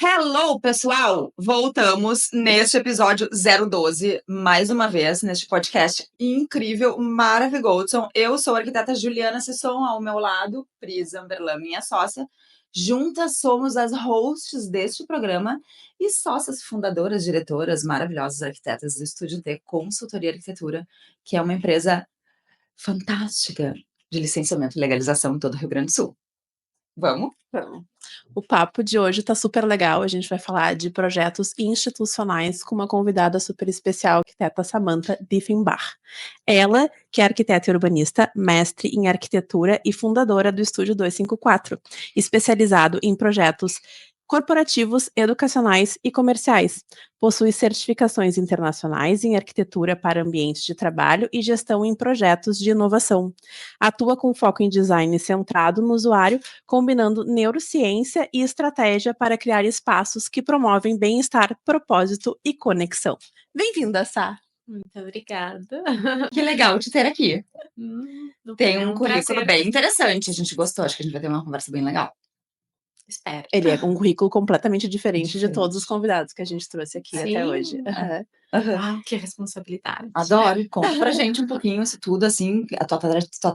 Hello, pessoal! Voltamos neste episódio 012, mais uma vez, neste podcast incrível, maravilhoso. Eu sou a arquiteta Juliana Sisson, ao meu lado, Pris Amberlan, minha sócia. Juntas somos as hosts deste programa e sócias fundadoras, diretoras, maravilhosas arquitetas do Estúdio T Consultoria e Arquitetura, que é uma empresa fantástica de licenciamento e legalização em todo o Rio Grande do Sul. Vamos? Vamos. O papo de hoje tá super legal. A gente vai falar de projetos institucionais com uma convidada super especial, arquiteta Samantha Diefenbach. Ela, que é arquiteta e urbanista, mestre em arquitetura e fundadora do Estúdio 254, especializado em projetos corporativos, educacionais e comerciais. Possui certificações internacionais em arquitetura para ambientes de trabalho e gestão em projetos de inovação. Atua com foco em design centrado no usuário, combinando neurociência e estratégia para criar espaços que promovem bem-estar, propósito e conexão. Bem-vinda, Sá! Muito obrigada. Que legal te ter aqui. Tem um currículo prazer. bem interessante. A gente gostou, acho que a gente vai ter uma conversa bem legal. Espero. Ele é um currículo completamente diferente de Diferente. todos os convidados que a gente trouxe aqui até hoje. Sim. Aham. Uau, que responsabilidade. Adoro. Conta pra gente um pouquinho isso tudo, assim, a tua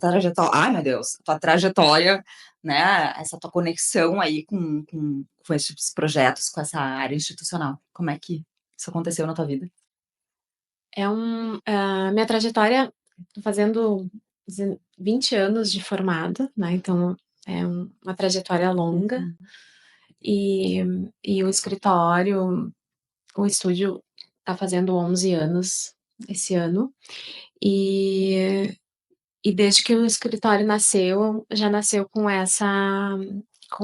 trajetória. Ai, meu Deus, a tua trajetória, né? Essa tua conexão aí com esses projetos, com essa área institucional. Como é que isso aconteceu na tua vida? Minha trajetória, tô fazendo 20 anos de formada, né? Então é uma trajetória longa. E o escritório, o estúdio tá fazendo 11 anos esse ano. E desde que o escritório nasceu, já nasceu com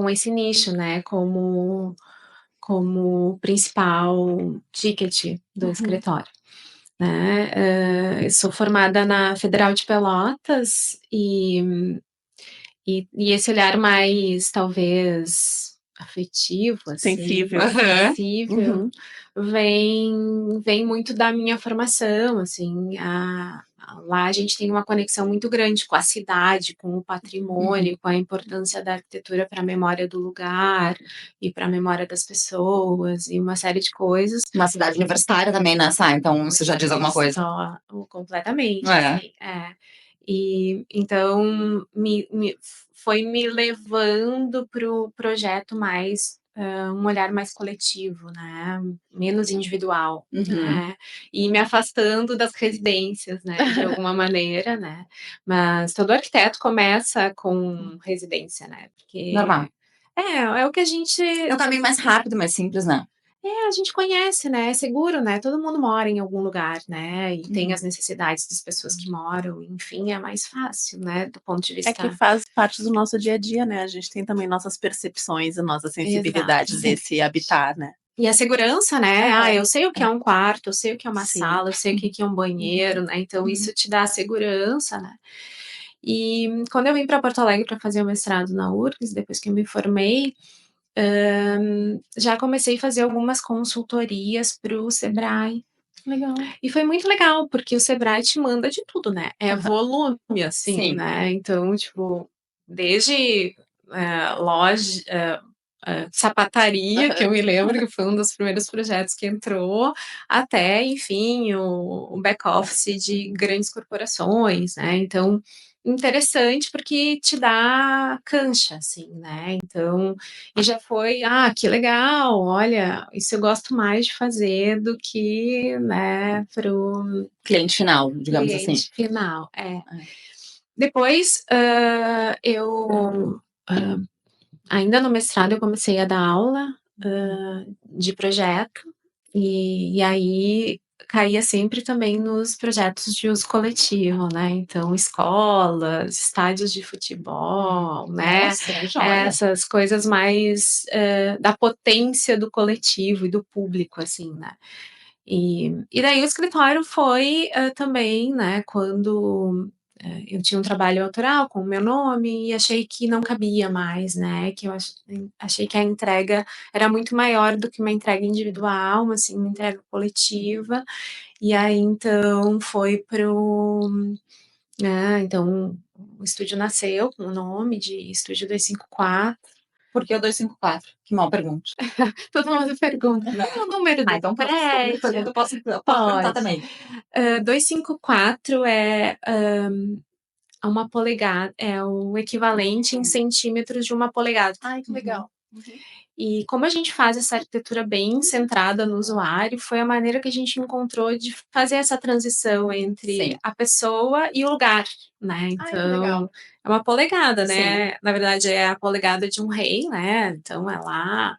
esse nicho, né, como principal ticket do escritório, né. Eu sou formada na Federal de Pelotas e esse olhar mais, talvez, afetivo, assim, Sensível. sensível, vem muito da minha formação, assim, lá a gente tem uma conexão muito grande com a cidade, com o patrimônio, com a importância da arquitetura para a memória do lugar e para a memória das pessoas e uma série de coisas. Uma cidade universitária também, né, Sá? Então, você já diz alguma coisa? Completamente, É. assim, E então foi me levando para o projeto mais um olhar mais coletivo, né? Menos individual, né? E me afastando das residências, né? De alguma maneira, né? Mas todo arquiteto começa com residência, né? Porque Normal. é o que a gente É um caminho mais rápido, mais simples, né? a gente conhece, né? É seguro, né? Todo mundo mora em algum lugar, né? E tem as necessidades das pessoas que moram, enfim, é mais fácil, né? Do ponto de vista. É que faz parte do nosso dia a dia, né? A gente tem também nossas percepções e nossa sensibilidade Exato. desse habitar, né? E a segurança, né? Eu sei o que é um quarto, eu sei o que é uma Sim. sala, eu sei o que é um banheiro, né? Então isso te dá segurança, né? E quando eu vim para Porto Alegre para fazer o mestrado na URGS, depois que eu me formei, já comecei a fazer algumas consultorias para o Sebrae. Legal. E foi muito legal, porque o Sebrae te manda de tudo, né? É volume, assim, Sim. né? Então, tipo, desde loja, sapataria, que eu me lembro que foi um dos primeiros projetos que entrou, até, enfim, o back-office de grandes corporações, né? Então, interessante porque te dá cancha, assim, né? Então, e já foi, que legal, olha, isso eu gosto mais de fazer do que, né, pro Cliente final, digamos assim. cliente final, Depois, eu, ainda no mestrado, eu comecei a dar aula de projeto, e aí caía sempre também nos projetos de uso coletivo, né? Então, escolas, estádios de futebol, né? Nossa, joia. Essas coisas mais da potência do coletivo e do público, assim, né? E daí o escritório foi também, né, quando eu tinha um trabalho autoral com o meu nome e achei que não cabia mais, né, que eu achei que a entrega era muito maior do que uma entrega individual, assim, uma entrega coletiva, e aí então foi então o estúdio nasceu com o nome de Estúdio 254, Por que o 254? Que mal pergunte. Todo mundo pergunta. O número do Então prédio. pergunta, posso perguntar Pode. também. 254 é uma polegada, é o equivalente em centímetros de uma polegada. Ai, que legal. E como a gente faz essa arquitetura bem centrada no usuário, foi a maneira que a gente encontrou de fazer essa transição entre Sim. a pessoa e o lugar, né? Ai, que legal. Então, é uma polegada, né? Sim. Na verdade, é a polegada de um rei, né? Então, é lá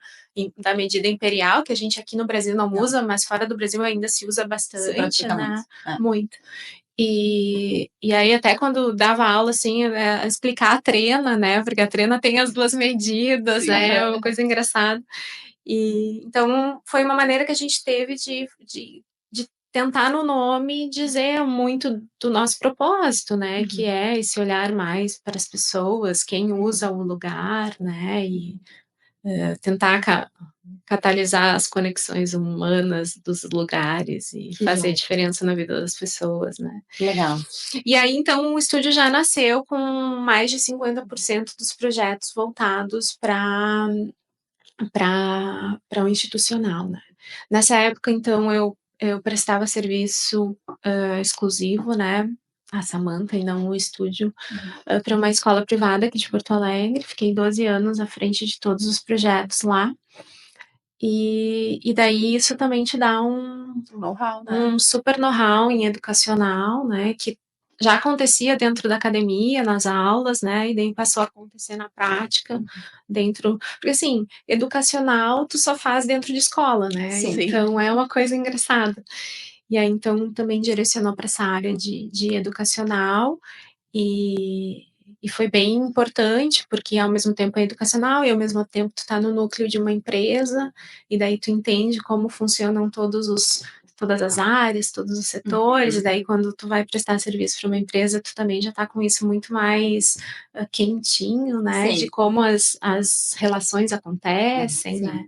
da medida imperial, que a gente aqui no Brasil não usa, mas fora do Brasil ainda se usa Se bastante, pratica né? muito. É. Muito. E aí, até quando dava aula, assim, explicar a trena, né? Porque a trena tem as duas medidas, Sim. né? É uma coisa engraçada. E então, foi uma maneira que a gente teve de tentar no nome dizer muito do nosso propósito, né? Que é esse olhar mais para as pessoas, quem usa o lugar, né? E tentar catalisar as conexões humanas dos lugares e Que fazer joia. diferença na vida das pessoas, né? Que legal. E aí, então, o estúdio já nasceu com mais de 50% dos projetos voltados para o institucional, né? Nessa época, então, eu prestava serviço exclusivo, né? A Samantha e não o estúdio, para uma escola privada aqui de Porto Alegre. Fiquei 12 anos à frente de todos os projetos lá. E daí isso também te dá Know-how, né? um super know-how em educacional, né? Que já acontecia dentro da academia, nas aulas, né? E daí passou a acontecer na prática, dentro. Porque assim, educacional tu só faz dentro de escola, né? Sim. Então é uma coisa engraçada. E aí então também direcionou para essa área de educacional e foi bem importante, porque ao mesmo tempo é educacional e ao mesmo tempo tu tá no núcleo de uma empresa, e daí tu entende como funcionam todas as áreas, todos os setores, e daí quando tu vai prestar serviço para uma empresa, tu também já tá com isso muito mais quentinho, né, Sim. de como as relações acontecem, Sim. né.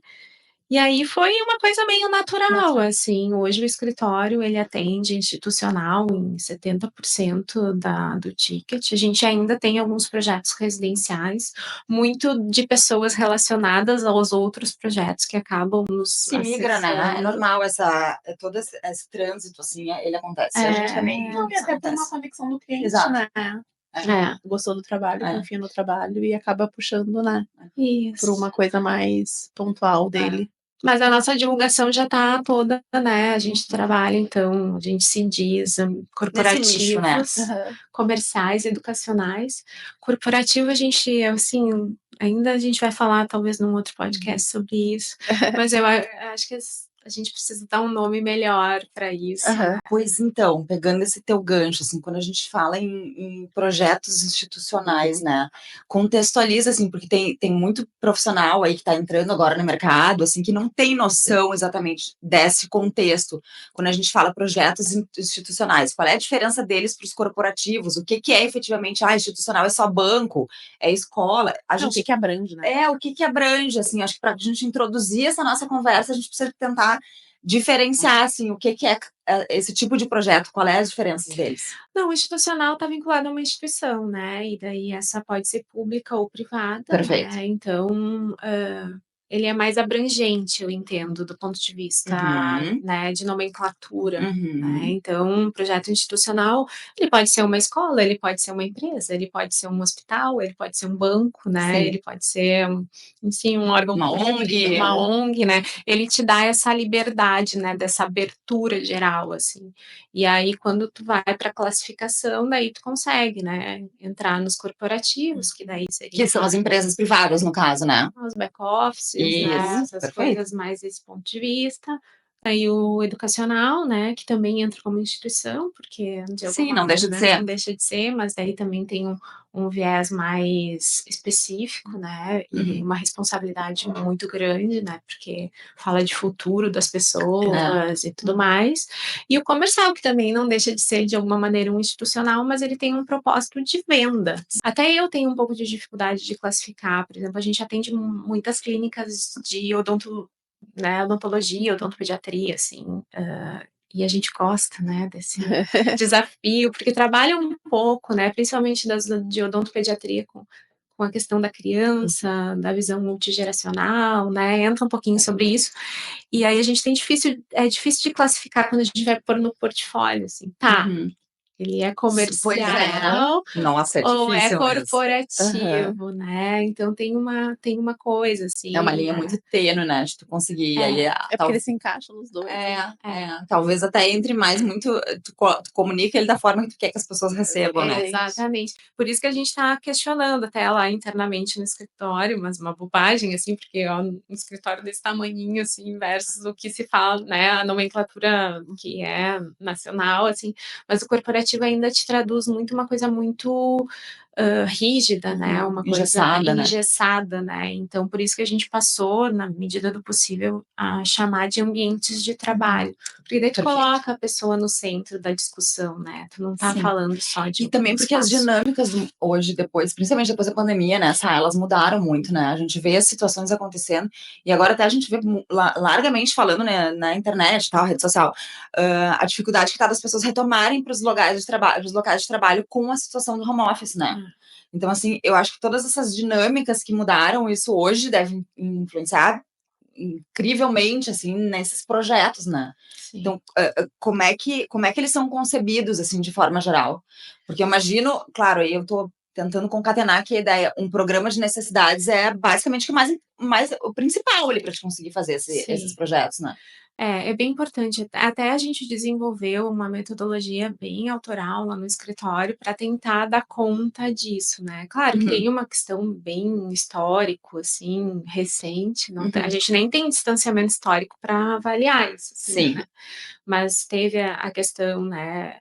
E aí foi uma coisa meio natural, assim, hoje o escritório ele atende institucional em 70% do ticket, a gente ainda tem alguns projetos residenciais, muito de pessoas relacionadas aos outros projetos que acabam nos Se migra, né? É acessando. normal todo esse trânsito, assim, ele acontece. A gente também. Não, e até por uma acontece. conexão do cliente, Exato. né? Gostou do trabalho, É. confia no trabalho e acaba puxando, né? Isso. Por uma coisa mais pontual dele. Mas a nossa divulgação já está toda, né? A gente trabalha, então, a gente se diz corporativos, Nesse nicho, né? comerciais, educacionais. Corporativo, a gente, assim, ainda a gente vai falar, talvez, num outro podcast sobre isso, mas eu acho que a gente precisa dar um nome melhor para isso. Pois então, pegando esse teu gancho, assim, quando a gente fala em projetos institucionais, né, contextualiza, assim, porque tem muito profissional aí que está entrando agora no mercado, assim, que não tem noção exatamente desse contexto. Quando a gente fala projetos institucionais, qual é a diferença deles para os corporativos? O que é efetivamente, institucional é só banco, é escola? O que abrange, né? O que abrange, assim, acho que para a gente introduzir essa nossa conversa, a gente precisa tentar diferenciar, assim, o que é esse tipo de projeto, qual é as diferenças deles? Não, o institucional está vinculado a uma instituição, né? E daí essa pode ser pública ou privada. Perfeito. Né? Então, ele é mais abrangente, eu entendo, do ponto de vista né, de nomenclatura. Né? Então, um projeto institucional, ele pode ser uma escola, ele pode ser uma empresa, ele pode ser um hospital, ele pode ser um banco, né? Sim. Ele pode ser, enfim, um órgão público, uma ONG, né? Ele te dá essa liberdade, né, dessa abertura geral, assim. E aí, quando tu vai para a classificação, daí tu consegue, né, entrar nos corporativos, que daí seria... Que são as empresas privadas, no caso, né? Os back-offices, né, essas perfeito. coisas mais desse ponto de vista. Aí o educacional, né, que também entra como instituição, porque de Sim, alguma não deixa de maneira ser. não deixa de ser, mas daí também tem um viés mais específico, né, e uma responsabilidade muito grande, né, porque fala de futuro das pessoas e tudo mais. E o comercial, que também não deixa de ser, de alguma maneira, um institucional, mas ele tem um propósito de venda. Até eu tenho um pouco de dificuldade de classificar, por exemplo, a gente atende muitas clínicas de odontologia, odontopediatria, assim, e a gente gosta, né, desse desafio, porque trabalha um pouco, né, principalmente de odontopediatria com com a questão da criança, da visão multigeracional, né? Entra um pouquinho sobre isso. E aí a gente é difícil de classificar quando a gente vai pôr no portfólio, assim, tá? Ele é Pois comercial Nossa, é ou é difícil mesmo. corporativo, né? Então tem uma coisa, assim. É uma linha muito tênue, né? De tu conseguir. E aí, É porque eles se encaixam nos dois. Talvez até entre mais muito. Tu comunica ele da forma que tu quer que as pessoas recebam, né? Exatamente. Por isso que a gente está questionando até lá internamente no escritório, mas uma bobagem, assim, porque ó, um escritório desse tamanhinho, assim, versus o que se fala, né, a nomenclatura que é nacional, assim, mas o corporativo ainda te traduz muito uma coisa muito rígida, né, uma coisa engessada, né, então por isso que a gente passou, na medida do possível, a chamar de ambientes de trabalho, porque daí tu coloca a pessoa no centro da discussão, né, tu não tá falando só de... E também porque as dinâmicas hoje, principalmente depois da pandemia, né, elas mudaram muito, né, a gente vê as situações acontecendo, e agora até a gente vê largamente falando, né, na internet, tal, rede social, a dificuldade que tá das pessoas retomarem para os locais de trabalho com a situação do home office, né. Então, assim, eu acho que todas essas dinâmicas que mudaram, isso hoje deve influenciar incrivelmente, assim, nesses projetos, né? Sim. Então, como é que eles são concebidos, assim, de forma geral? Porque eu imagino, claro, aí eu tô tentando concatenar aqui a ideia, um programa de necessidades é basicamente o principal ali para te conseguir fazer esses projetos, né? É bem importante. Até a gente desenvolveu uma metodologia bem autoral lá no escritório para tentar dar conta disso, né? Claro que tem uma questão bem histórico, assim, recente. A gente nem tem distanciamento histórico para avaliar isso. Assim, sim. Né? Mas teve a questão, né?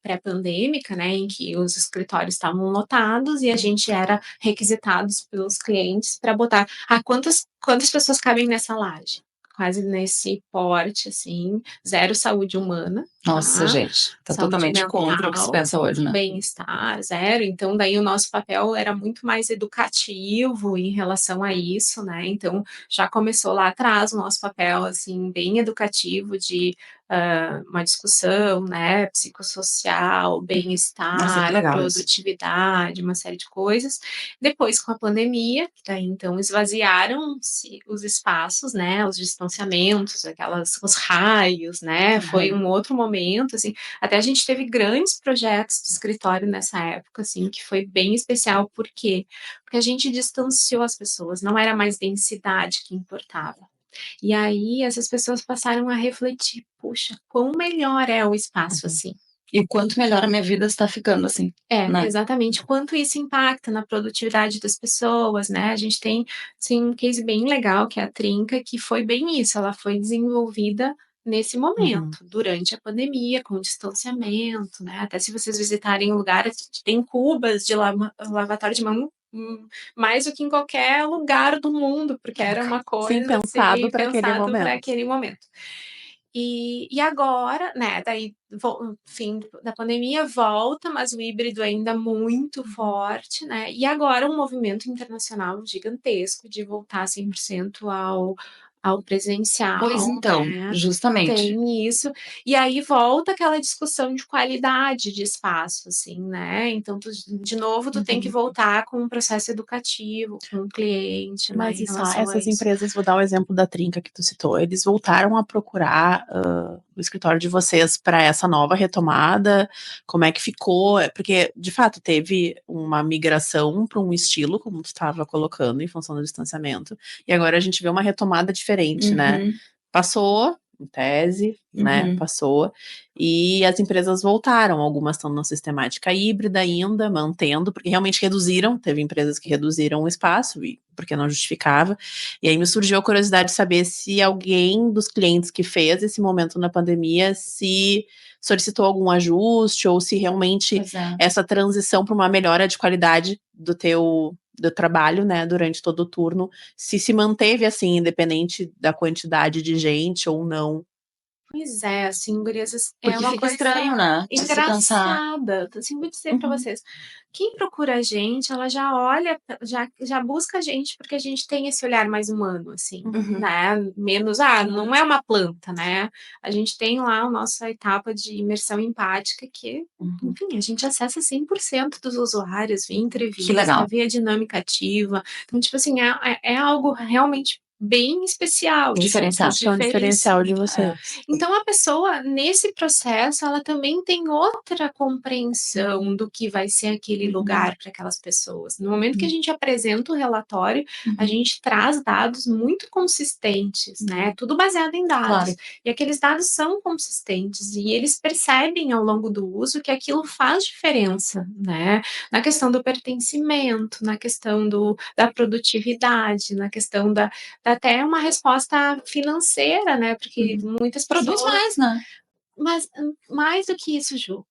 Pré-pandêmica, né, em que os escritórios estavam lotados e a gente era requisitados pelos clientes para botar quantas pessoas cabem nessa laje? Quase nesse porte, assim, zero saúde humana. Nossa, gente, tá totalmente contra o que se pensa hoje, né? Bem-estar, zero. Então, daí o nosso papel era muito mais educativo em relação a isso, né? Então, já começou lá atrás o nosso papel, assim, bem educativo de uma discussão, né, psicossocial, bem-estar, produtividade, uma série de coisas. Depois, com a pandemia, daí então esvaziaram-se os espaços, né, os distanciamentos, os raios, né, foi um outro momento, assim, até a gente teve grandes projetos de escritório nessa época, assim, que foi bem especial, por quê? Porque a gente distanciou as pessoas, não era mais densidade que importava. E aí essas pessoas passaram a refletir, puxa, quão melhor é o espaço assim. E quanto melhor a minha vida está ficando assim. Né? Exatamente. Quanto isso impacta na produtividade das pessoas, né? A gente tem, assim, um case bem legal, que é a Trinca, que foi bem isso, ela foi desenvolvida nesse momento, durante a pandemia, com distanciamento, né? Até se vocês visitarem lugares, tem cubas de lavatório de mão mais do que em qualquer lugar do mundo, porque era uma coisa pensado para aquele momento. E agora, né, daí, fim da pandemia volta, mas o híbrido ainda muito forte, né, e agora um movimento internacional gigantesco de voltar 100% ao presencial. Pois então, né? justamente. Tem isso, e aí volta aquela discussão de qualidade de espaço, assim, né, então de novo tu tem que voltar com um processo educativo, com o cliente, Mas né, em relação essas empresas, vou dar o exemplo da Trinca que tu citou, eles voltaram a procurar o escritório de vocês para essa nova retomada, como é que ficou? Porque, de fato, teve uma migração para um estilo, como tu estava colocando, em função do distanciamento, e agora a gente vê uma retomada diferente, né? Passou, em tese, né? Passou. E as empresas voltaram, algumas estão na sistemática híbrida ainda, mantendo, porque realmente reduziram, teve empresas que reduziram o espaço, porque não justificava. E aí me surgiu a curiosidade de saber se alguém dos clientes que fez esse momento na pandemia se solicitou algum ajuste, ou se realmente essa transição para uma melhora de qualidade do trabalho, né, durante todo o turno, se manteve assim, independente da quantidade de gente ou não. Pois é, assim, gurias, é Porque uma fica coisa estranho, né? De se pensar. engraçada. Assim, vou dizer pra vocês, quem procura a gente, ela já olha, já busca a gente, porque a gente tem esse olhar mais humano, assim, né? Menos, não é uma planta, né? A gente tem lá a nossa etapa de imersão empática, que, enfim, a gente acessa 100% dos usuários, via entrevista, legal. via dinâmica ativa. Então, tipo assim, é algo realmente bem especial. assim, Diferenciado. Esse é um diferencial de vocês. Então, a pessoa, nesse processo, ela também tem outra compreensão do que vai ser aquele lugar para aquelas pessoas. No momento que a gente apresenta o relatório, a gente traz dados muito consistentes, né? Tudo baseado em dados. Claro. E aqueles dados são consistentes e eles percebem ao longo do uso que aquilo faz diferença, né? Na questão do pertencimento, na questão da produtividade, na questão até uma resposta financeira, né? Porque muitas pessoas... Produz mais, né? Mas mais do que isso, Ju,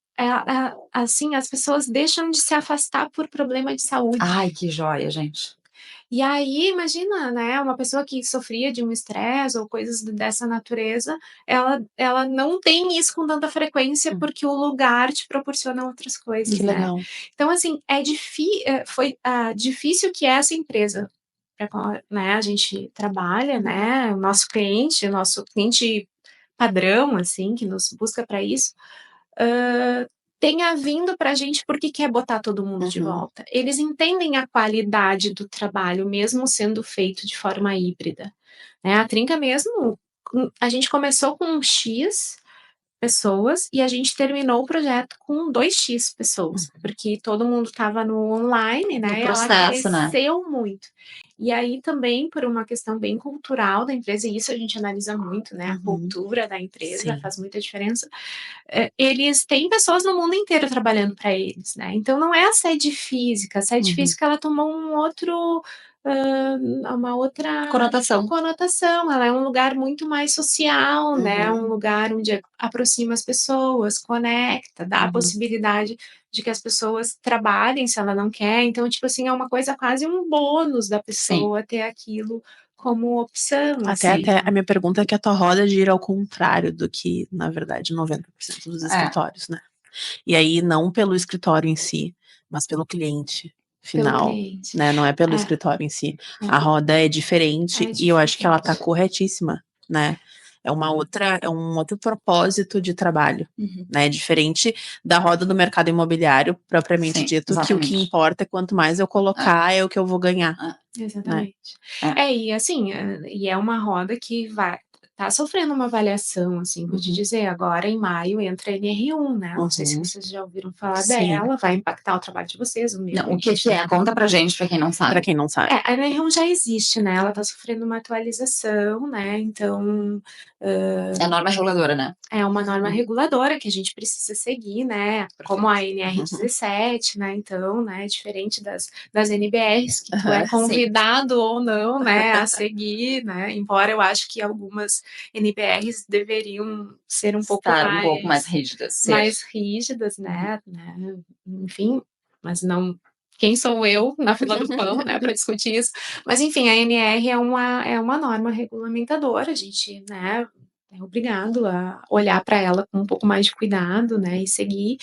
assim, as pessoas deixam de se afastar por problema de saúde. Ai, que joia, gente. E aí, imagina, né, uma pessoa que sofria de um estresse ou coisas dessa natureza, ela não tem isso com tanta frequência porque o lugar te proporciona outras coisas, Que né? legal. Então, assim, foi difícil que essa empresa, né, a gente trabalha, né, o nosso cliente padrão, assim, que nos busca para isso, tenha vindo para a gente porque quer botar todo mundo de volta. Eles entendem a qualidade do trabalho, mesmo sendo feito de forma híbrida. Né? A Trinca mesmo, a gente começou com um X pessoas e a gente terminou o projeto com 2x pessoas, porque todo mundo estava no online, né? No processo, ela cresceu muito. E aí também por uma questão bem cultural da empresa, e isso a gente analisa muito, né? A cultura da empresa faz muita diferença. Eles têm pessoas no mundo inteiro trabalhando para eles, né? Então não é a sede física. A sede física ela tomou uma outra conotação. Ela é um lugar muito mais social, né? Um lugar onde aproxima as pessoas, conecta, dá a possibilidade de que as pessoas trabalhem se ela não quer. Então, tipo assim, é uma coisa quase um bônus da pessoa ter aquilo como opção. Até a minha pergunta é que a tua roda gira ao contrário do que, na verdade, 90% dos escritórios, né? E aí, não pelo escritório em si, mas pelo cliente final, né? Não é pelo escritório em si. A roda é diferente e eu acho que ela tá corretíssima, né? É um outro propósito de trabalho, né? Diferente da roda do mercado imobiliário, propriamente dito, que o que importa é quanto mais eu colocar, é o que eu vou ganhar. Exatamente. E assim, e é uma roda que tá sofrendo uma avaliação, assim, vou te dizer, agora em maio entra a NR1, né? Não sei se vocês já ouviram falar dela, vai impactar o trabalho de vocês, o meu. Não, o que é? Conta pra gente, pra quem não sabe. Pra quem não sabe. A NR1 já existe, né? Ela tá sofrendo uma atualização, né? Então... É a norma reguladora, né? É uma norma reguladora que a gente precisa seguir, né? Como a NR17, né? Então, né? Diferente das NBRs, que tu é convidado ou não, né? A seguir, né? Embora eu acho que algumas NBRs deveriam ser um pouco mais rígidas. Mais rígidas, né? Enfim, mas não... Quem sou eu na fila do pão, né, para discutir isso? Mas, enfim, a NR é uma norma regulamentadora, a gente, né, é obrigado a olhar para ela com um pouco mais de cuidado, né, e seguir.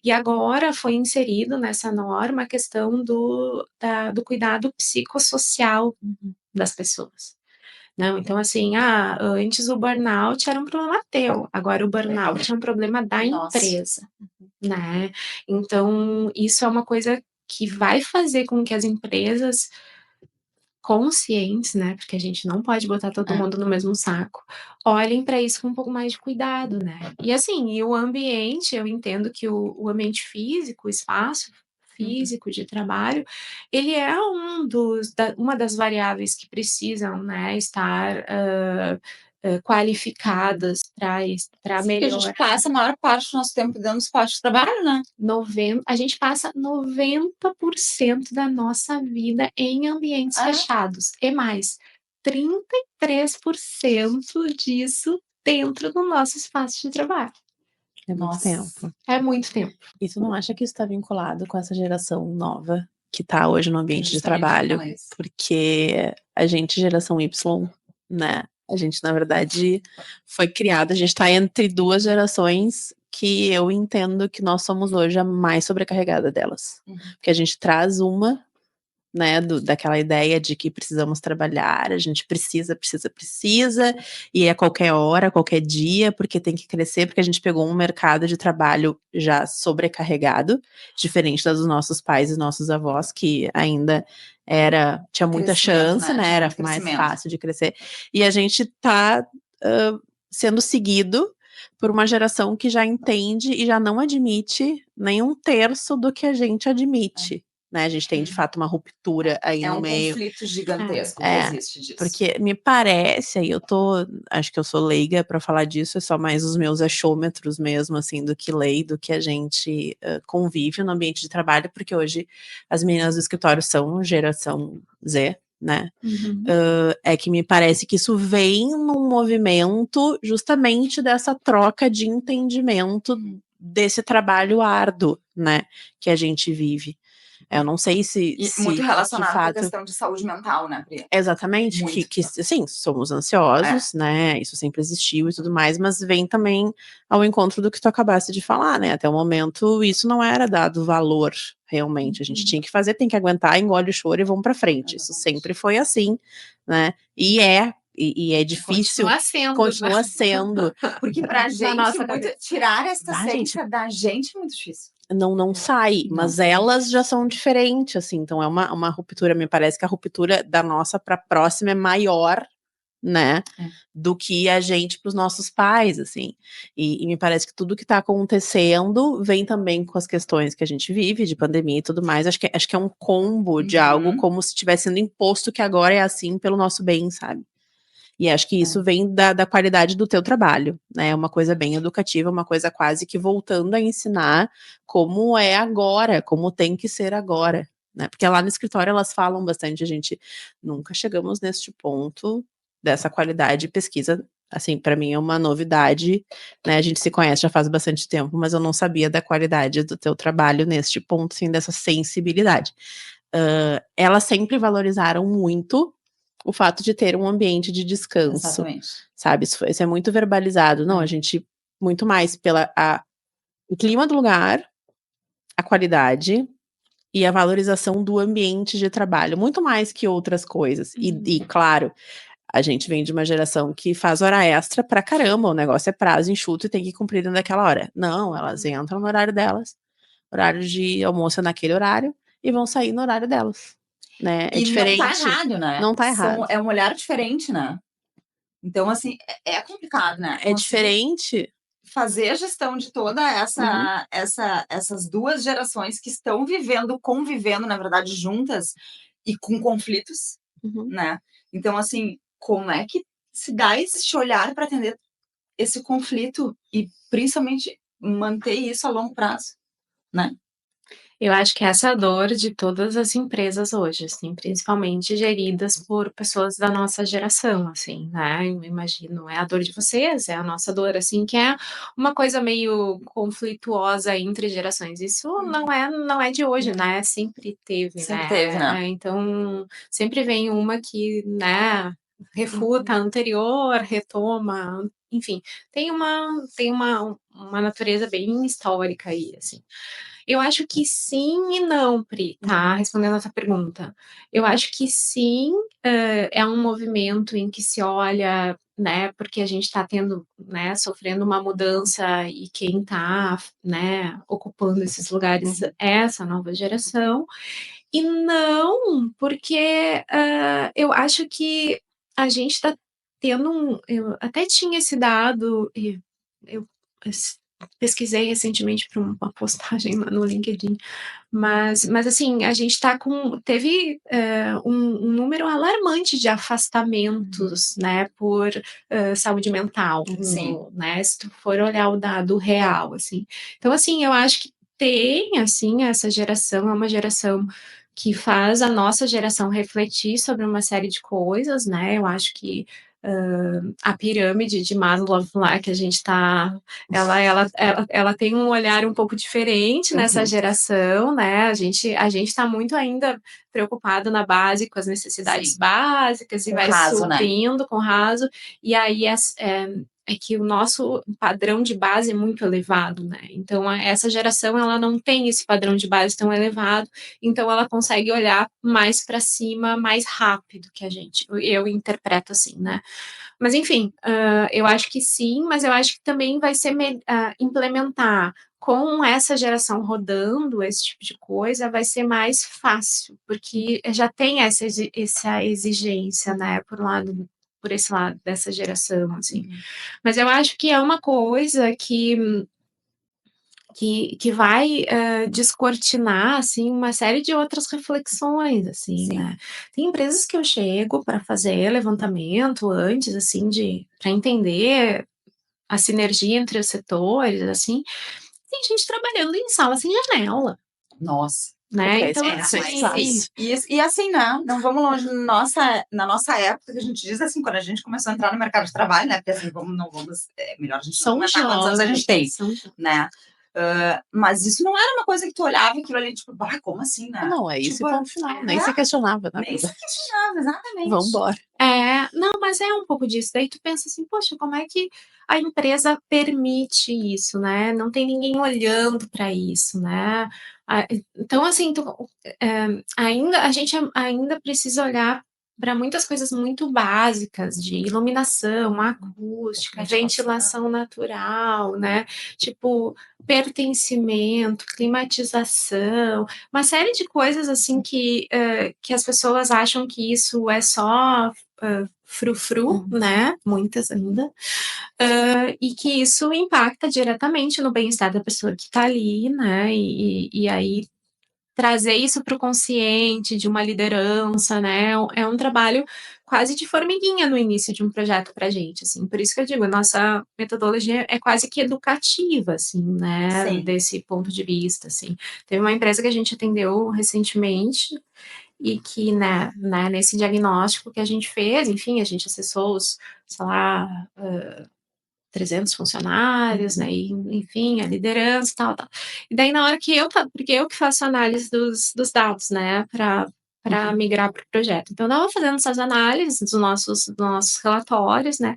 E agora foi inserido nessa norma a questão do cuidado psicossocial das pessoas. Não, então assim, antes o burnout era um problema teu, agora o burnout é um problema da empresa, né? Então, isso é uma coisa que vai fazer com que as empresas conscientes, né, porque a gente não pode botar todo mundo no mesmo saco, olhem para isso com um pouco mais de cuidado, né? E assim, o ambiente, eu entendo que o ambiente físico, o espaço físico de trabalho, ele é uma das variáveis que precisam, né, estar qualificadas para melhorar. A gente passa a maior parte do nosso tempo dentro do espaço de trabalho, né? A gente passa 90% da nossa vida em ambientes fechados. E mais, 33% disso dentro do nosso espaço de trabalho. É muito tempo. É muito tempo. E tu não acha que isso está vinculado com essa geração nova que está hoje no ambiente de trabalho? Porque a gente, geração Y, né? A gente, na verdade, foi criado, a gente tá entre 2 gerações que eu entendo que nós somos hoje a mais sobrecarregada delas. Porque a gente traz uma, né, daquela ideia de que precisamos trabalhar, a gente precisa, e a qualquer hora, a qualquer dia, porque tem que crescer, porque a gente pegou um mercado de trabalho já sobrecarregado, diferente dos nossos pais e nossos avós, que ainda tinha muita chance, né, era mais fácil de crescer. E a gente tá sendo seguido por uma geração que já entende e já não admite nem 1/3 do que a gente admite. Né, a gente tem de fato uma ruptura aí no meio. É um conflito gigantesco que existe disso. Porque me parece, aí acho que eu sou leiga pra falar disso, é só mais os meus achômetros mesmo, assim, do que lei, do que a gente convive no ambiente de trabalho, porque hoje as meninas do escritório são geração Z, né? É que me parece que isso vem num movimento justamente dessa troca de entendimento desse trabalho árduo, né, que a gente vive. Eu não sei se muito relacionado de fato, com a questão de saúde mental, né, Pri? Exatamente, que sim, somos ansiosos, né, isso sempre existiu e tudo mais, mas vem também ao encontro do que tu acabaste de falar, né, até o momento isso não era dado valor, realmente, a gente tinha que fazer, tem que aguentar, engole o choro e vamos pra frente, isso sempre foi assim, né, e é difícil, continua sendo. Porque pra gente, tirar essa essência da gente é muito difícil. Não sai, mas elas já são diferentes, assim, então é uma ruptura, me parece que a ruptura da nossa pra próxima é maior, né, do que a gente pros nossos pais, assim, e me parece que tudo que tá acontecendo vem também com as questões que a gente vive, de pandemia e tudo mais, acho que é um combo de algo como se tivesse sendo imposto que agora é assim pelo nosso bem, sabe. E acho que isso vem da qualidade do teu trabalho, né, é uma coisa bem educativa, uma coisa quase que voltando a ensinar como é agora, como tem que ser agora, né, porque lá no escritório elas falam bastante, a gente nunca chegamos neste ponto dessa qualidade de pesquisa, assim, pra mim é uma novidade, né, a gente se conhece já faz bastante tempo, mas eu não sabia da qualidade do teu trabalho neste ponto, assim, dessa sensibilidade. Elas sempre valorizaram muito o fato de ter um ambiente de descanso. Exatamente. Sabe, isso é muito verbalizado. Não, a gente muito mais o clima do lugar, a qualidade e a valorização do ambiente de trabalho, muito mais que outras coisas. E claro, a gente vem de uma geração que faz hora extra pra caramba, o negócio é prazo enxuto e tem que cumprir dentro daquela hora. Não, elas entram no horário delas, horário de almoço é naquele horário, e vão sair no horário delas. Né, é diferente. Não tá errado, né? Não tá errado. É um olhar diferente, né? Então, assim, é complicado, né? É diferente. Fazer a gestão de toda essas 2 gerações que estão convivendo, na verdade, juntas e com conflitos, né? Então, assim, como é que se dá esse olhar para atender esse conflito e, principalmente, manter isso a longo prazo, né? Eu acho que essa é a dor de todas as empresas hoje, assim, principalmente geridas por pessoas da nossa geração, assim, né, eu imagino, é a dor de vocês, é a nossa dor, assim, que é uma coisa meio conflituosa entre gerações. Isso não é de hoje, né, sempre teve, né. Então, sempre vem uma que, né, refuta a anterior, retoma, enfim, tem uma natureza bem histórica aí, assim. Eu acho que sim e não, Pri, tá, respondendo a tua pergunta. Eu acho que sim, é um movimento em que se olha, né, porque a gente tá tendo, né, sofrendo uma mudança e quem tá, né, ocupando esses lugares é essa nova geração. E não, porque, eu acho que a gente tá tendo eu até tinha esse dado e eu pesquisei recentemente para uma postagem lá no LinkedIn, mas assim, a gente teve um número alarmante de afastamentos, né, por saúde mental, né, se tu for olhar o dado real, assim. Então, assim, eu acho que tem, assim, essa geração é uma geração que faz a nossa geração refletir sobre uma série de coisas, né, eu acho que a pirâmide de Maslow lá que a gente tá, ela tem um olhar um pouco diferente nessa geração, né, a gente tá muito ainda preocupado na base com as necessidades Sim. básicas e Com vai raso, né? suprindo com raso, e aí é que o nosso padrão de base é muito elevado, né? Então, essa geração, ela não tem esse padrão de base tão elevado, então ela consegue olhar mais para cima, mais rápido que a gente. Eu interpreto assim, né? Mas, enfim, eu acho que sim, mas eu acho que também vai ser implementar com essa geração rodando esse tipo de coisa, vai ser mais fácil, porque já tem essa exigência, né, por esse lado dessa geração, assim. Mas eu acho que é uma coisa que vai descortinar, assim, uma série de outras reflexões, assim, Sim. né. Tem empresas que eu chego para fazer levantamento antes, assim, para entender a sinergia entre os setores, assim, tem gente trabalhando em sala sem janela, Nossa. né, Ok, então isso é assim fácil. E assim, né? Não vamos longe. Na nossa época, que a gente diz assim, quando a gente começou a entrar no mercado de trabalho, né? Porque assim, não vamos. É melhor a gente não são comentar quantos anos a gente tem, né? Mas isso não era uma coisa que tu olhava aquilo ali, tipo, bah, como assim, né? Não, é isso Tipo, e ponto final. Nem se questionava, na nem se verdade. questionava, exatamente. Vambora. Não, mas é um pouco disso. Daí tu pensa assim, poxa, como é que a empresa permite isso, né? Não tem ninguém olhando para isso, né? Então, assim, a gente ainda precisa olhar para muitas coisas muito básicas de iluminação, acústica, ventilação natural, né? Tipo, pertencimento, climatização, uma série de coisas assim que as pessoas acham que isso é só frufru, né? Muitas ainda. E que isso impacta diretamente no bem-estar da pessoa que está ali, né? E aí trazer isso para o consciente de uma liderança, né? É um trabalho quase de formiguinha no início de um projeto para a gente, assim. Por isso que eu digo, a nossa metodologia é quase que educativa, assim, né? Sim. Desse ponto de vista, assim. Teve uma empresa que a gente atendeu recentemente e que, né, nesse diagnóstico que a gente fez, enfim, a gente acessou os, sei lá, 300 funcionários, né, e, enfim, a liderança, tal. E daí, na hora que porque eu que faço análise dos dados, né, para migrar para o projeto. Então, eu estava fazendo essas análises dos nossos relatórios, né,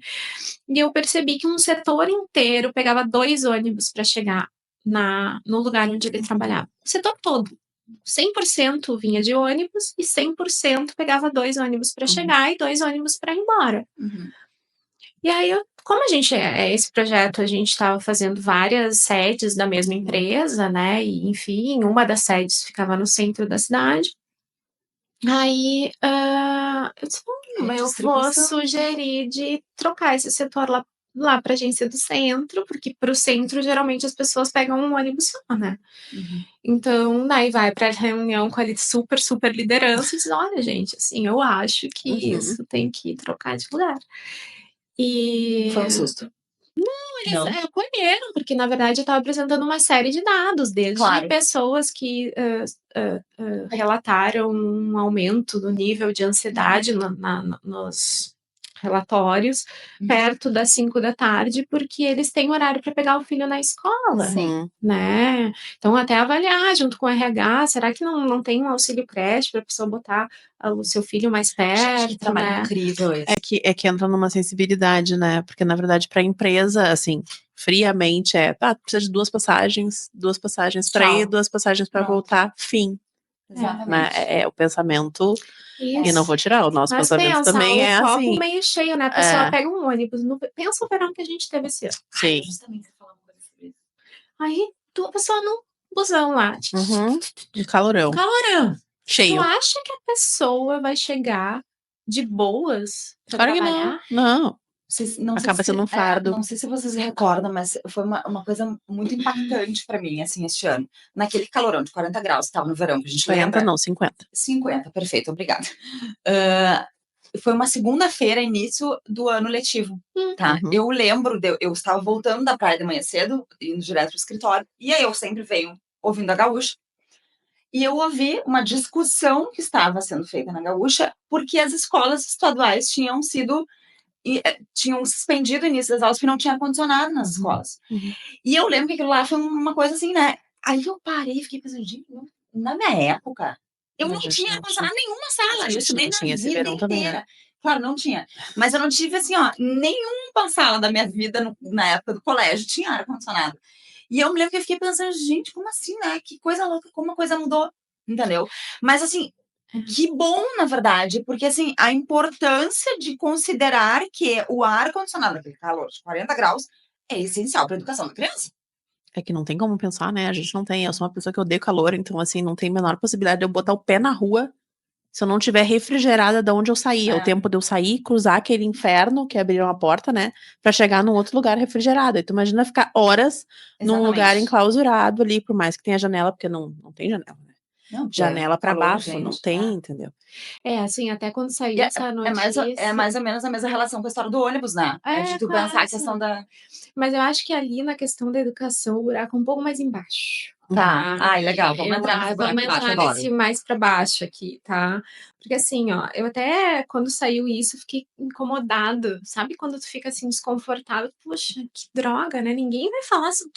e eu percebi que um setor inteiro pegava 2 ônibus para chegar no lugar onde ele trabalhava. O setor todo. 100% vinha de ônibus e 100% pegava 2 ônibus para chegar e 2 ônibus para ir embora. E aí, como esse projeto, a gente estava fazendo várias sedes da mesma empresa, né? E, enfim, uma das sedes ficava no centro da cidade. Aí, eu disse, eu vou sugerir de trocar esse setor lá para a agência do centro, porque para o centro, geralmente, as pessoas pegam um ônibus só, né? Então, daí vai para a reunião com a super, super liderança e diz, olha, gente, assim, eu acho que isso tem que trocar de lugar. E Foi um susto. eles acolheram, porque na verdade eu estava apresentando uma série de dados, desde pessoas que relataram um aumento do nível de ansiedade nos relatórios, perto das 5 da tarde, porque eles têm horário para pegar o filho na escola, né? Então, até avaliar junto com o RH, será que não tem um auxílio creche para a pessoa botar o seu filho mais perto, Que trabalho né? incrível esse. É que entra numa sensibilidade, né? Porque, na verdade, para a empresa, assim, friamente precisa de 2 passagens para ir, 2 passagens para voltar, fim. Exatamente. Né? É o pensamento, e não vou tirar, o nosso Mas pensamento pensa, também é o copo assim. meio cheio, né? A pessoa pega um ônibus, pensa o verão que a gente teve esse ano. Sim. Justamente, você falou uma coisa sobre isso. Aí, a pessoa no busão lá. Um calorão. Cheio. Tu acha que a pessoa vai chegar de boas pra Claro que trabalhar? não. Não Acaba sendo um fardo. Não sei se vocês recordam, mas foi uma coisa muito impactante para mim, assim, este ano. Naquele calorão de 40 graus, estava no verão, que a gente 40 lembra. não, 50. 50, perfeito, obrigada. Foi uma segunda-feira, início do ano letivo, tá? Eu lembro, eu estava voltando da praia de manhã cedo, indo direto pro escritório, e aí eu sempre venho ouvindo a Gaúcha, e eu ouvi uma discussão que estava sendo feita na Gaúcha, porque as escolas estaduais tinham suspendido o início das aulas porque não tinha ar-condicionado nas escolas. E eu lembro que aquilo lá foi uma coisa assim, né? Aí eu parei e fiquei pensando, gente, na minha época, Eu A não gente tinha não ar-condicionado tinha. nenhuma sala. A Eu gente estudei não minha tinha esse vida verão também, né? inteira. Claro, não tinha. Mas eu não tive, assim, ó, nenhuma sala da minha vida na época do colégio tinha ar-condicionado. E eu me lembro que eu fiquei pensando, gente, como assim, né? Que coisa louca, como a coisa mudou, entendeu? Mas, assim, que bom, na verdade, porque, assim, a importância de considerar que o ar-condicionado, aquele calor de 40 graus, é essencial para a educação da criança. É que não tem como pensar, né? A gente não tem. Eu sou uma pessoa que odeio calor, então, assim, não tem a menor possibilidade de eu botar o pé na rua se eu não tiver refrigerada de onde eu saí. É o É. tempo de eu sair, cruzar aquele inferno que abriram a porta, né? Pra chegar num outro lugar refrigerado. E tu imagina ficar horas num lugar Exatamente. enclausurado ali, por mais que tenha janela, porque não tem janela, né? Não, porque Janela pra calor, bafo, não gente. tem, entendeu? Assim, até quando E saiu essa é notícia. mais ou menos a mesma relação com a história do ônibus, né? É de tu pensar a Quase. questão da. Mas eu acho que ali na questão da educação, o buraco é um pouco mais embaixo. Tá. Ai, legal. Vamos Eu entrar nesse buraco vamos embaixo entrar agora. nesse mais para baixo aqui, tá? Porque assim, ó, eu até quando saiu isso, fiquei incomodada. Sabe quando tu fica assim desconfortável? Poxa, que droga, né? Ninguém vai falar se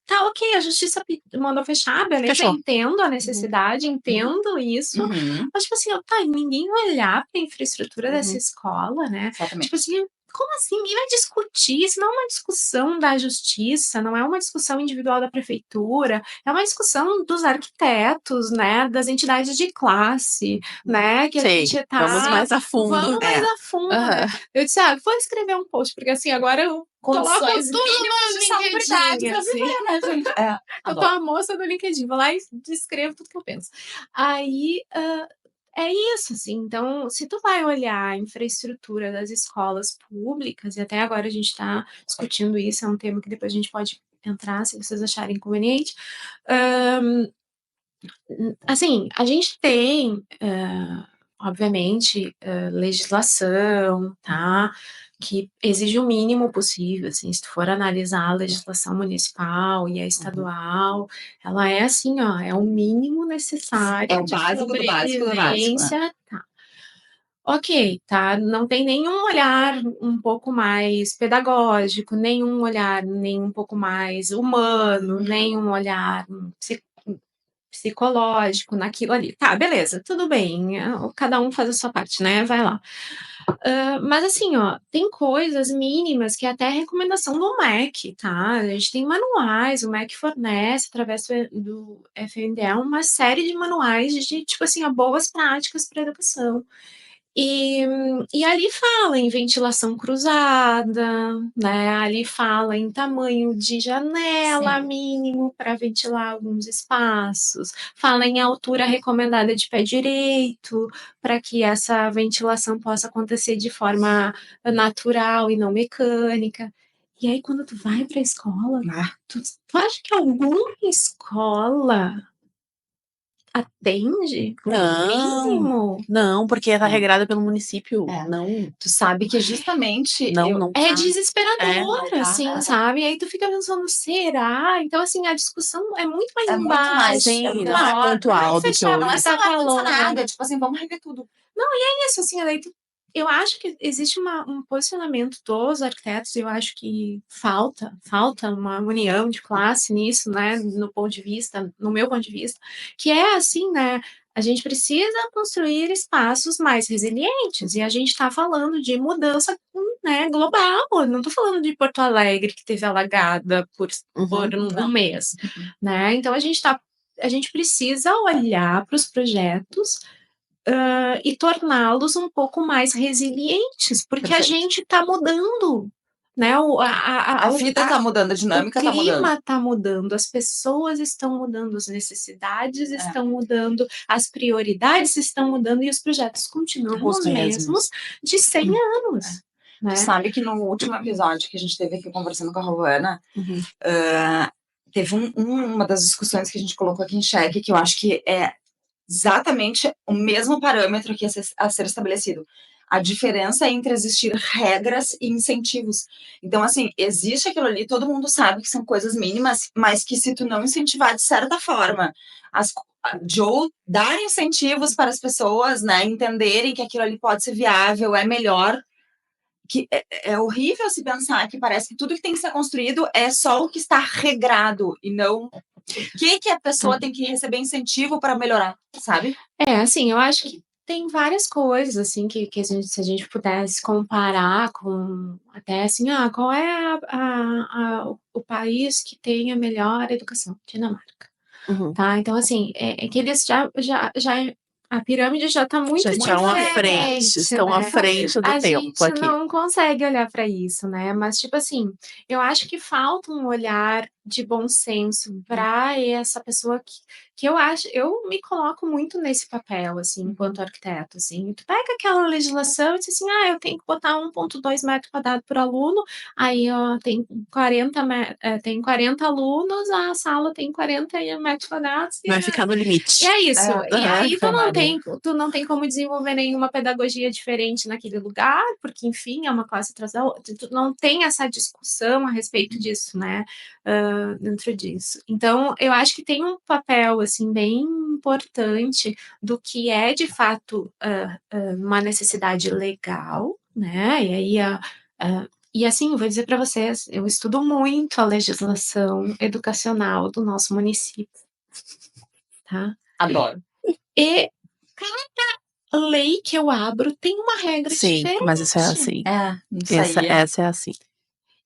tá ok, a justiça mandou fechar, beleza? Fechou. Entendo a necessidade, entendo isso. Uhum. Mas tipo assim, tá, ninguém vai olhar para a infraestrutura dessa escola, né? Exatamente. Tipo assim, como assim? Ninguém vai discutir? Isso não é uma discussão da justiça, não é uma discussão individual da prefeitura, é uma discussão dos arquitetos, né? Das entidades de classe, né? Que a Sei. gente tá. Vamos mais a fundo. Vamos mais a fundo, né? Aham. Eu disse, vou escrever um post, porque assim, agora eu coloco Condições tudo mínimas no de salubridade LinkedIn, pra assim. viver, né, gente? É. Eu tô a moça do LinkedIn, vou lá e escrevo tudo que eu penso. Aí, é isso, assim, então, se tu vai olhar a infraestrutura das escolas públicas, e até agora a gente está discutindo isso, é um tema que depois a gente pode entrar, se vocês acharem conveniente. Assim, a gente tem, obviamente, legislação, tá? Que exige o mínimo possível, assim, se tu for analisar a legislação municipal e a estadual, ela é assim, ó, é o mínimo necessário É o de básico do básico do básico, né? sobrevivência, tá. Ok, tá? Não tem nenhum olhar um pouco mais pedagógico, nenhum olhar nem um pouco mais humano, nenhum olhar psicológico naquilo ali. Tá, beleza, tudo bem, cada um faz a sua parte, né? Vai lá. Mas assim, ó, tem coisas mínimas que é até recomendação do MEC, tá? A gente tem manuais, o MEC fornece, através do FNDE, uma série de manuais de, tipo assim, boas práticas para educação. E ali fala em ventilação cruzada, né? Ali fala em tamanho de janela mínimo para ventilar alguns espaços, fala em altura recomendada de pé direito, para que essa ventilação possa acontecer de forma natural e não mecânica. E aí, quando tu vai para a escola, tu acha que alguma escola atende o mínimo? Não, porque tá regrada pelo município. É. Não. Tu sabe que justamente Não É tá. desesperador, tá. assim, sabe? E aí tu fica pensando, será? Então, assim, a discussão é muito mais É muito mais, embaixo. Sim, é muito não é maior. pontual do que fechar, Não é hoje. só tá calor. ar-condicionado, é tipo assim, vamos rever tudo. Isso, assim, daí eu acho que existe um posicionamento dos arquitetos, eu acho que falta uma união de classe nisso, né, no meu ponto de vista, que é assim, né, a gente precisa construir espaços mais resilientes, e a gente está falando de mudança, né, global, não estou falando de Porto Alegre, que teve alagada por um mês, né, então a gente precisa olhar para os projetos e torná-los um pouco mais resilientes, porque a gente está mudando, né? A vida está mudando, a dinâmica está o clima mudando. está mudando, as pessoas estão mudando, as necessidades É. estão mudando, as prioridades estão mudando e os projetos continuam os mesmos de 100 anos. Né? Tu sabe que no último episódio que a gente teve aqui conversando com a Rovana, teve uma das discussões que a gente colocou aqui em xeque, que eu acho que é exatamente o mesmo parâmetro que a ser estabelecido. A diferença entre existir regras e incentivos. Então, assim, existe aquilo ali, todo mundo sabe que são coisas mínimas, mas que se tu não incentivar de certa forma, ou dar incentivos para as pessoas, né, entenderem que aquilo ali pode ser viável, é melhor, que é horrível se pensar que parece que tudo que tem que ser construído é só o que está regrado e não que a pessoa tem que receber incentivo para melhorar, sabe? Assim, eu acho que tem várias coisas, assim, que se a gente pudesse comparar com até assim, qual é o país que tem a melhor educação? Dinamarca, Uhum. tá? Então, assim, é que eles já a pirâmide já está muito Já estão à diferente, frente, estão à né? frente do A tempo gente aqui. não consegue olhar para isso, né? Mas, tipo assim, eu acho que falta um olhar de bom senso para essa pessoa que eu me coloco muito nesse papel, assim, enquanto arquiteto, assim. Tu pega aquela legislação e diz assim, eu tenho que botar 1,2 metro quadrado por aluno, aí tem 40 alunos, a sala tem 40 metros quadrados. Vai ficar no limite. E é isso. E aí tu não Maria. tem como desenvolver nenhuma pedagogia diferente naquele lugar, porque, enfim, é uma classe atrás da outra. Tu não tem essa discussão a respeito disso, né? Dentro disso. Então, eu acho que tem um papel, assim, bem importante do que é, de fato, uma necessidade legal, né? E aí, e assim, eu vou dizer para vocês, eu estudo muito a legislação educacional do nosso município, tá? Adoro. E cada lei que eu abro tem uma regra Sim, diferente. mas isso é assim. Isso aí. Essa é assim.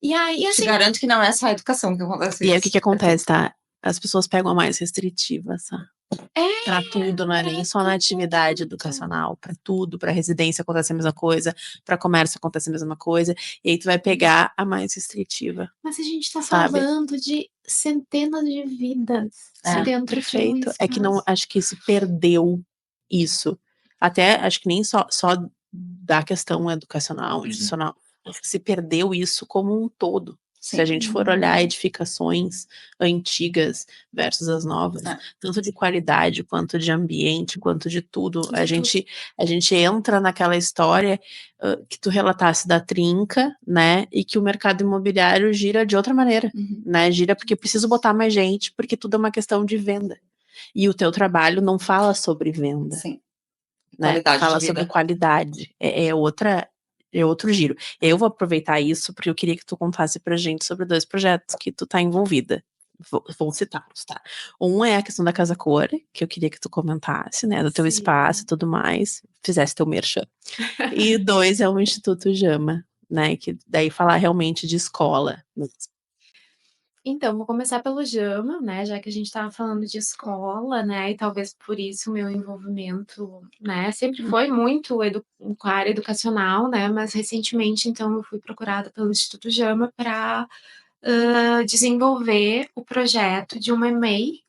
E aí, Te assim, garanto que não é só a educação que acontece E aí o isso. que acontece, tá? As pessoas pegam a mais restritiva, sabe? Pra tudo, não é nem só na atividade educacional, pra tudo, pra residência acontece a mesma coisa, pra comércio acontece a mesma coisa, e aí tu vai pegar a mais restritiva. mas a gente tá Sabe? falando de centenas de vidas dentro Perfeito. de um É que não, espaço. acho que se perdeu isso. Até acho que nem só da questão educacional, institucional. Acho que se perdeu isso como um todo. Se a gente for olhar edificações antigas versus as novas, tanto de qualidade, quanto de ambiente, quanto de tudo, a gente entra naquela história que tu relatasse da trinca, né, e que o mercado imobiliário gira de outra maneira, né, gira porque preciso botar mais gente, porque tudo é uma questão de venda. E o teu trabalho não fala sobre venda. Sim. Né? Qualidade Fala de vida. sobre qualidade. É outro giro. Eu vou aproveitar isso porque eu queria que tu contasse pra gente sobre 2 projetos que tu tá envolvida. Vou citá-los, tá? Um é a questão da Casa Cor, que eu queria que tu comentasse, né? Do teu espaço e tudo mais. Fizesse teu merchan. E 2 é o Instituto Jama, né? Que daí falar realmente de escola. Então, vou começar pelo Jama, né, já que a gente estava falando de escola, né, e talvez por isso o meu envolvimento, né, sempre foi muito com a área educacional, né, mas recentemente, então, eu fui procurada pelo Instituto Jama para desenvolver o projeto de uma EMEI,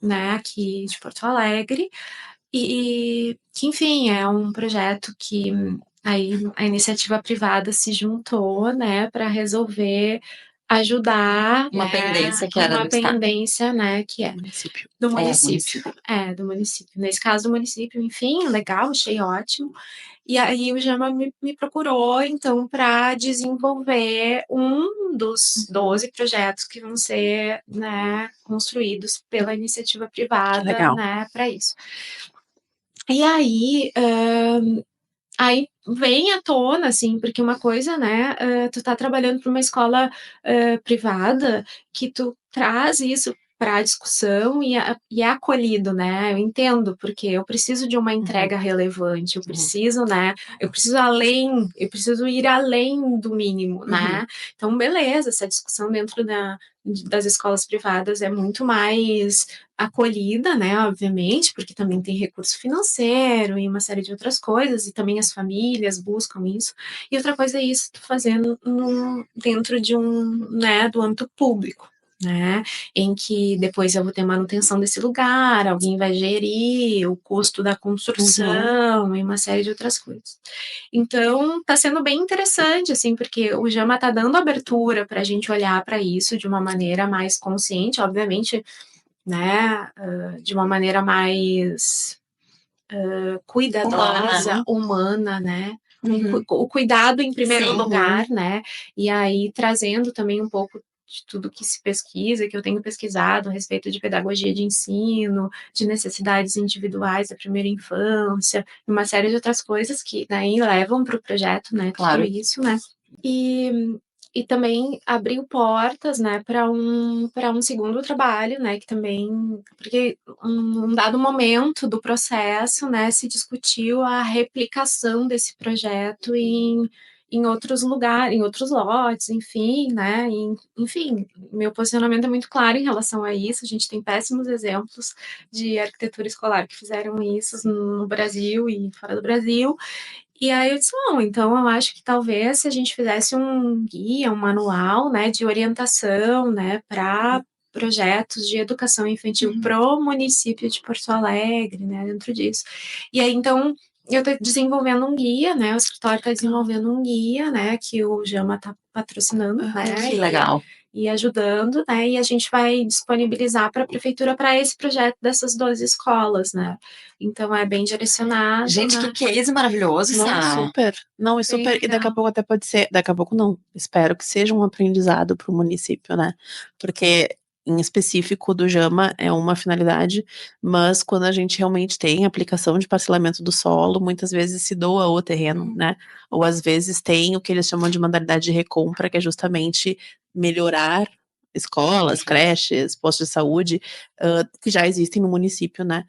né, aqui de Porto Alegre, e que, enfim, é um projeto que aí a iniciativa privada se juntou, né, para resolver ajudar Uma pendência que era uma do estado. pendência, né, que é Município. do município. Do município. Nesse caso do município, enfim, legal, achei ótimo. E aí o Jama me procurou, então, para desenvolver um dos 12 projetos que vão ser, né, construídos pela iniciativa privada, legal. né, para isso. E aí vem à tona, assim, porque uma coisa, né, tu tá trabalhando para uma escola privada que tu traz isso para a discussão e é acolhido, né? Eu entendo, porque eu preciso de uma entrega relevante, eu preciso, né? Eu preciso ir além do mínimo, né? Então, beleza, essa discussão dentro das escolas privadas é muito mais acolhida, né, obviamente, porque também tem recurso financeiro e uma série de outras coisas, e também as famílias buscam isso. E outra coisa é isso, fazendo dentro de do âmbito público, né, em que depois eu vou ter manutenção desse lugar, alguém vai gerir o custo da construção e uma série de outras coisas. Então, está sendo bem interessante, assim, porque o Jama está dando abertura para a gente olhar para isso de uma maneira mais consciente, obviamente, né, de uma maneira mais cuidadosa, humana, né, o cuidado em primeiro lugar, né, e aí trazendo também um pouco de tudo que se pesquisa, que eu tenho pesquisado a respeito de pedagogia de ensino, de necessidades individuais da primeira infância, uma série de outras coisas que daí levam para o projeto, né, Claro. tudo isso, né, e E também abriu portas, né, para um segundo trabalho, né, que também porque um dado momento do processo, né, se discutiu a replicação desse projeto em outros lugares, em outros lotes, enfim, né, enfim, meu posicionamento é muito claro em relação a isso, a gente tem péssimos exemplos de arquitetura escolar que fizeram isso no Brasil e fora do Brasil, e aí eu disse: "Bom, então eu acho que talvez se a gente fizesse um guia, um manual, né, de orientação, né, para projetos de educação infantil pro município de Porto Alegre, né, dentro disso". E aí então, eu estou desenvolvendo um guia, né, o escritório está desenvolvendo um guia, né, que o Jama está patrocinando, né, Que legal. e ajudando, né, e a gente vai disponibilizar para a prefeitura para esse projeto dessas 12 escolas, né. Então é bem direcionado, Gente, né. que case maravilhoso, Não, Sá. super. Não, e Bem super. E daqui a legal. pouco até pode ser. Daqui a pouco não. Espero que seja um aprendizado para o município, né? Porque, em específico, do Jama é uma finalidade, mas quando a gente realmente tem aplicação de parcelamento do solo, muitas vezes se doa o terreno, né? Ou às vezes tem o que eles chamam de modalidade de recompra, que é justamente melhorar escolas, creches, postos de saúde, que já existem no município, né?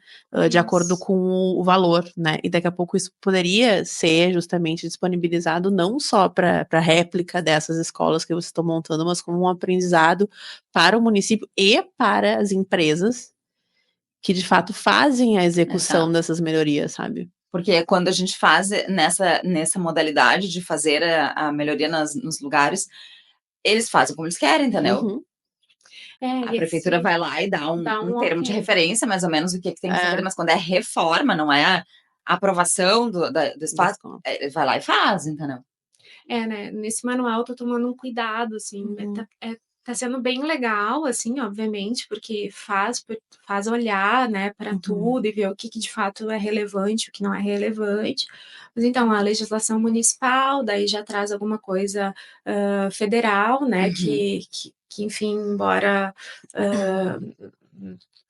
De acordo Isso. com o valor, né? E daqui a pouco isso poderia ser justamente disponibilizado não só para réplica dessas escolas que vocês estão montando, mas como um aprendizado para o município e para as empresas que de fato fazem a execução Exato. dessas melhorias, sabe? Porque quando a gente faz nessa modalidade de fazer a melhoria nos lugares, eles fazem como eles querem, entendeu? Uhum. A prefeitura vai lá e dá um termo de ok. referência, mais ou menos, o que tem que ser É. feito, mas quando é reforma, não é a aprovação do espaço, ele vai lá e faz, entendeu? Né, nesse manual tô tomando um cuidado, assim, tá sendo bem legal, assim, obviamente, porque faz olhar, né, para tudo e ver o que de fato é relevante, o que não é relevante. Mas então, a legislação municipal, daí já traz alguma coisa, federal, né, que enfim, embora,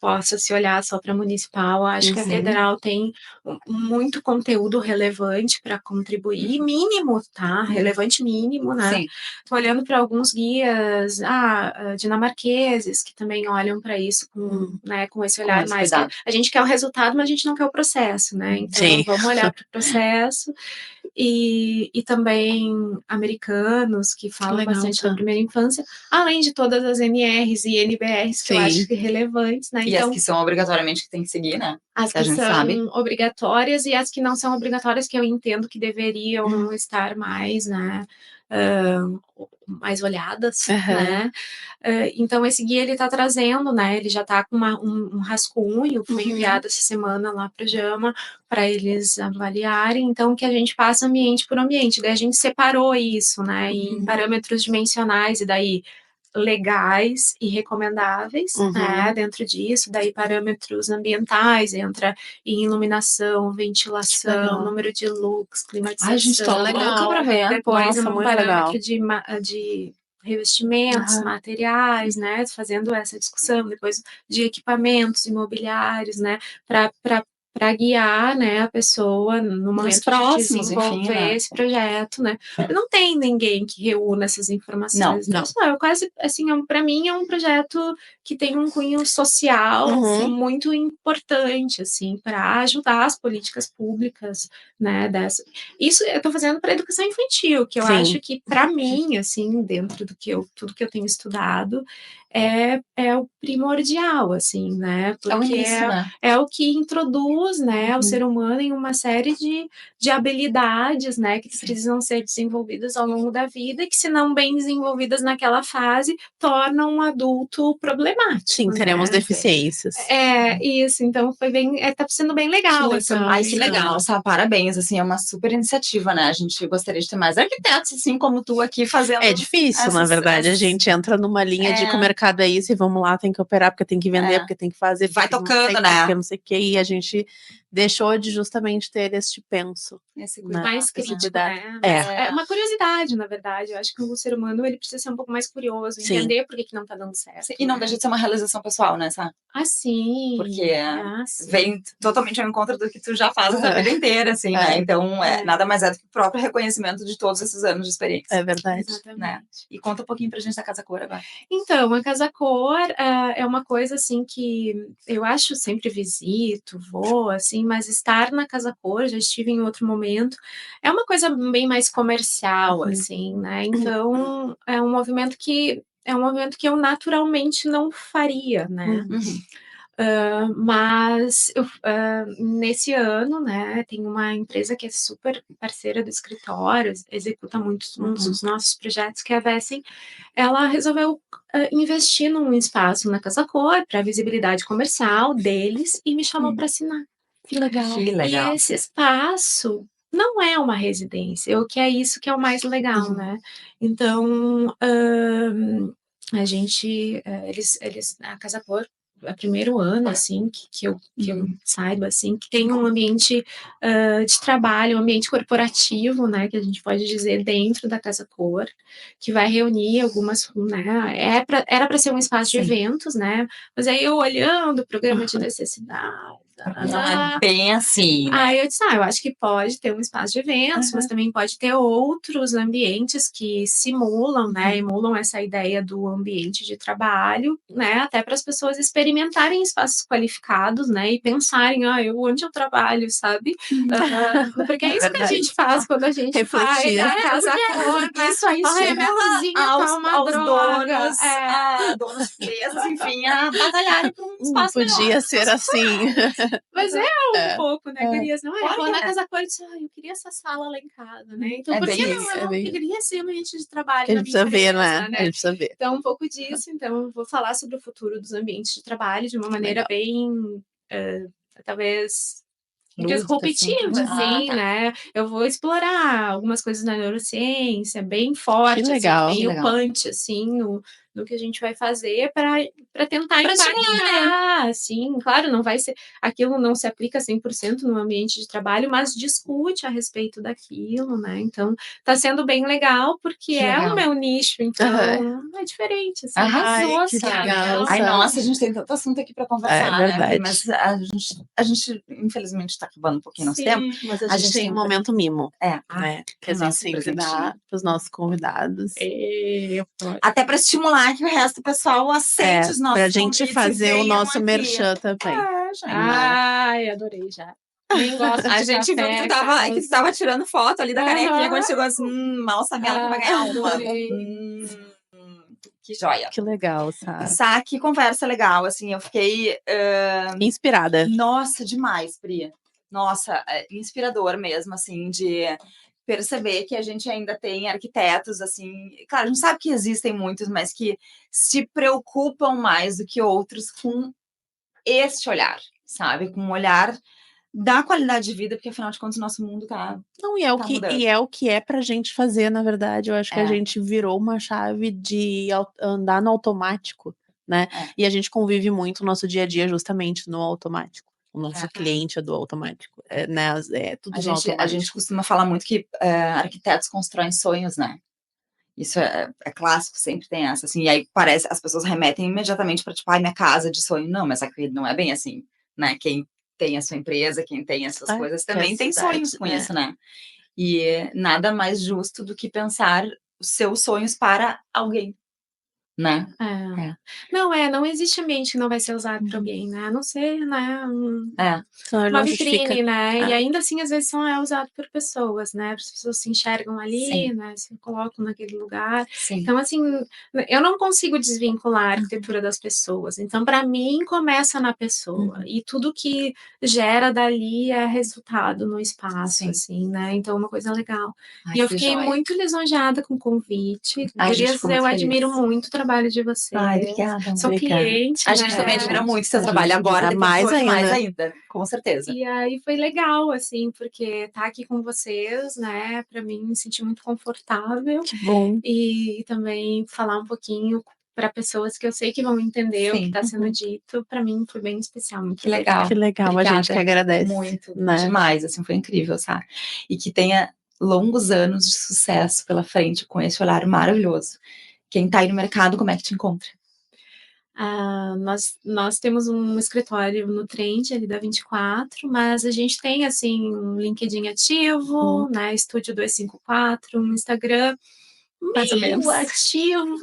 possa se olhar só para municipal, acho que a federal tem muito conteúdo relevante para contribuir, mínimo, tá? Relevante mínimo, né? Sim. Tô olhando para alguns guias dinamarqueses que também olham para isso né, com esse olhar mais que a gente quer o resultado, mas a gente não quer o processo, né? Então Sim. vamos olhar para o processo. E também americanos que falam legal, bastante tá. da primeira infância, além de todas as NRs e NBRs que eu acho que relevantes, né? E as que são obrigatoriamente que tem que seguir, né? As Que a que gente são sabe. obrigatórias e as que não são obrigatórias, que eu entendo que deveriam estar mais, né, mais olhadas, né? Então esse guia ele tá trazendo, né? Ele já tá com um rascunho, foi enviado essa semana lá para o Jama para eles avaliarem. Então que a gente passa ambiente por ambiente. Daí a gente separou isso, né? Em parâmetros dimensionais e daí legais e recomendáveis, né, dentro disso, daí parâmetros ambientais, entra em iluminação, ventilação, número de lux, climatização. Ai, gente, tô louca pra ver. Depois Nossa, um muito parâmetro legal. de revestimentos, materiais, né, fazendo essa discussão, depois de equipamentos imobiliários, né, para guiar, né, a pessoa no momento de desenvolver esse projeto, né. Não tem ninguém que reúna essas informações. Não. Eu quase, assim, para mim é um projeto que tem um cunho social muito importante, assim, para ajudar as políticas públicas, né, isso eu estou fazendo para educação infantil, que eu acho que para mim, assim, dentro do que tudo que eu tenho estudado, é o primordial, assim, né, porque É o início, né? é o que introduz, né, o ser humano em uma série de habilidades, né, que precisam ser desenvolvidas ao longo da vida e que, se não bem desenvolvidas naquela fase, tornam um adulto problemático. Sim, teremos deficiências. Isso, então foi bem, tá sendo bem legal. Ai, que legal, Sá, parabéns, assim, é uma super iniciativa, né? A gente gostaria de ter mais arquitetos, assim, como tu aqui, fazendo... É difícil, na verdade, a gente entra numa linha de que o mercado é isso e vamos lá, tem que operar, porque tem que vender, porque tem que fazer, vai tocando, né? Porque não sei o que, e a gente deixou de justamente ter este penso. Esse Né? cuidado, mais né? crítico, cuidado. né? É. É uma curiosidade, na verdade. Eu acho que o ser humano ele precisa ser um pouco mais curioso, Sim. entender por que não tá dando certo. E não né? deixa de ser uma realização pessoal, né, Sá? Ah, sim. Porque sim. vem totalmente ao encontro do que tu já fazes a vida inteira, assim, né? É. Então, nada mais é do que o próprio reconhecimento de todos esses anos de experiência. É verdade. Exatamente. Né? E conta um pouquinho pra gente da Casa Cor agora. Então, a Casa Cor é uma coisa, assim, que eu acho sempre visito, vou, assim, mas estar na Casa Cor, já estive em outro momento, é uma coisa bem mais comercial, assim, né? Então, é um movimento que eu naturalmente não faria, né? Mas nesse ano, né, tem uma empresa que é super parceira do escritório, executa muitos dos nossos projetos, que é a Vessen. Ela resolveu investir num espaço na Casa Cor para visibilidade comercial deles e me chamou para assinar. Que legal. Que legal. E esse espaço não é uma residência, o que é isso que é o mais legal, né? Então, a gente, a Casa Cor, é o primeiro ano, assim, que eu saiba, assim, que tem um ambiente de trabalho, um ambiente corporativo, né, que a gente pode dizer, dentro da Casa Cor, que vai reunir algumas, né, era para ser um espaço de eventos, né, mas aí eu olhando o programa de necessidade, não é bem assim, né? Aí eu disse, eu acho que pode ter um espaço de eventos, mas também pode ter outros ambientes que simulam, né, emulam essa ideia do ambiente de trabalho, né, até para as pessoas experimentarem espaços qualificados, né, e pensarem, onde eu trabalho, sabe? Porque é isso que a gente faz quando a gente vai na Casa Cor, né? Isso aí chega minha cozinha tá uma aos droga. donos de empresas, enfim, a batalharem por um espaço Podia melhor. ser assim. Mas um pouco, né, gurias? Não é? Claro Vou que na é. Casa Cor e disse, eu queria essa sala lá em casa, né? Então, É por que bem não? isso, Eu não queria esse ambiente de trabalho Que a na gente minha precisa ver, empresa, né? A gente precisa ver. Então, um pouco disso. Então, eu vou falar sobre o futuro dos ambientes de trabalho de uma maneira bem, talvez, disruptiva, assim, né? Eu vou explorar algumas coisas na neurociência, bem forte, legal. assim, Que meio legal. punch, assim, no que a gente vai fazer para tentar Pra impactar, assim, claro, não vai ser, aquilo não se aplica 100% no ambiente de trabalho, mas discute a respeito daquilo, né? Então, tá sendo bem legal, porque Que legal. o meu nicho, então, é diferente, assim. Arrasou, que sabe? legal, Ai, sabe? nossa, a gente tem tanto assunto aqui pra conversar, É verdade. né? Mas a gente, infelizmente, tá acabando um pouquinho nosso tempo. Mas a gente tem um momento mimo, né? Que a gente nosso sempre presentinho. dá pros nossos convidados. Até pra estimular que o resto do pessoal aceite os nossos Pra gente convites e fazer o venham nosso aqui. merchan também. Gente, Ai, adorei já. Nem gosto de a gente viu que tu tava tirando foto ali da canequinha quando chegou assim, mal sabendo que vai ganhar uma. Que joia. Que legal, sabe? Sá, que conversa legal, assim, eu fiquei... Inspirada. Nossa, demais, Pri. Nossa, inspirador mesmo, assim, de perceber que a gente ainda tem arquitetos, assim... Claro, a gente sabe que existem muitos, mas que se preocupam mais do que outros com este olhar, sabe? Com um olhar da qualidade de vida, porque afinal de contas o nosso mundo tá... Não, e é o que é pra gente fazer, na verdade. Eu acho que a gente virou uma chave de andar no automático, né? E a gente convive muito no nosso dia a dia justamente no automático. O nosso cliente é do automático, né? É tudo no automático. A gente costuma falar muito que arquitetos constroem sonhos, né? Isso é clássico, sempre tem essa, assim, e aí parece, as pessoas remetem imediatamente para, tipo, minha casa de sonho. Não, mas aqui não é bem assim, né? Quem tem a sua empresa, quem tem essas coisas, também tem sonhos com isso, né? E nada mais justo do que pensar os seus sonhos para alguém, né? Não existe ambiente que não vai ser usado por alguém, né? A não ser, né, uma vitrine, né? E ainda assim, às vezes, só é usado por pessoas, né? As pessoas se enxergam ali, né? Se colocam naquele lugar. Então, assim, eu não consigo desvincular a arquitetura das pessoas. Então, para mim, começa na pessoa. E tudo que gera dali é resultado no espaço, assim, né? Então, é uma coisa legal. E eu fiquei muito lisonjeada com o convite. Eu admiro muito o trabalho de vocês. Ai, obrigada. Sou cliente, A gente também admira muito o seu trabalho agora, mais ainda, com certeza. E aí foi legal, assim, porque tá aqui com vocês, né, pra mim me sentir muito confortável. Que bom. E também falar um pouquinho para pessoas que eu sei que vão entender o que Sim. está sendo dito, para mim foi bem especial, muito Que legal. Que legal, a Obrigada. gente que agradece. Muito, né? demais, assim, foi incrível, sabe? E que tenha longos anos de sucesso pela frente com esse olhar maravilhoso. Quem tá aí no mercado, como é que te encontra? Nós temos um escritório no Trend, ali da 24, mas a gente tem, assim, um LinkedIn ativo, né, Estúdio 254, um Instagram Mais ou menos. ativo,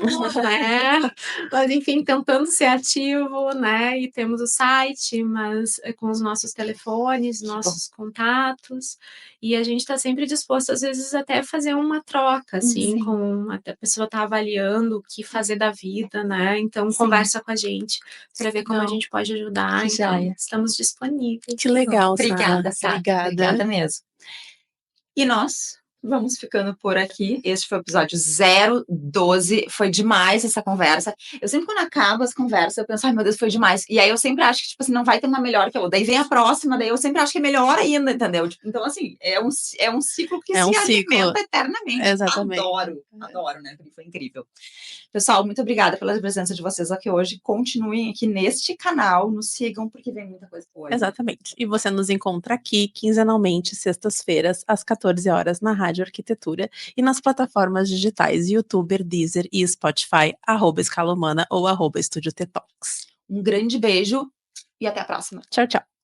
né, mas enfim, tentando ser ativo, né, e temos o site, mas com os nossos telefones, nossos contatos, e a gente está sempre disposto, às vezes, até fazer uma troca, assim, com até a pessoa tá avaliando o que fazer da vida, né, então conversa com a gente para ver como a gente pode ajudar, Que então joia. estamos disponíveis. Que legal, Obrigada, Sara. Sara. Obrigada mesmo. E nós vamos ficando por aqui. Este foi o episódio 012. Foi demais essa conversa. Eu sempre, quando acabo as conversas, eu penso, ai meu Deus, foi demais. E aí eu sempre acho que, tipo assim, não vai ter uma melhor que a outra. Daí vem a próxima, daí eu sempre acho que é melhor ainda, entendeu? Tipo, então, assim, é um ciclo que se alimenta eternamente. Exatamente. Adoro, né? Foi incrível. Pessoal, muito obrigada pela presença de vocês aqui hoje. Continuem aqui neste canal, nos sigam, porque vem muita coisa boa. Exatamente. E você nos encontra aqui quinzenalmente, sextas-feiras, às 14 horas, na Rádio Arquitetura e nas plataformas digitais YouTuber, Deezer e Spotify, @escalahumana ou @Estúdio T-Talks. Um grande beijo e até a próxima. Tchau, tchau.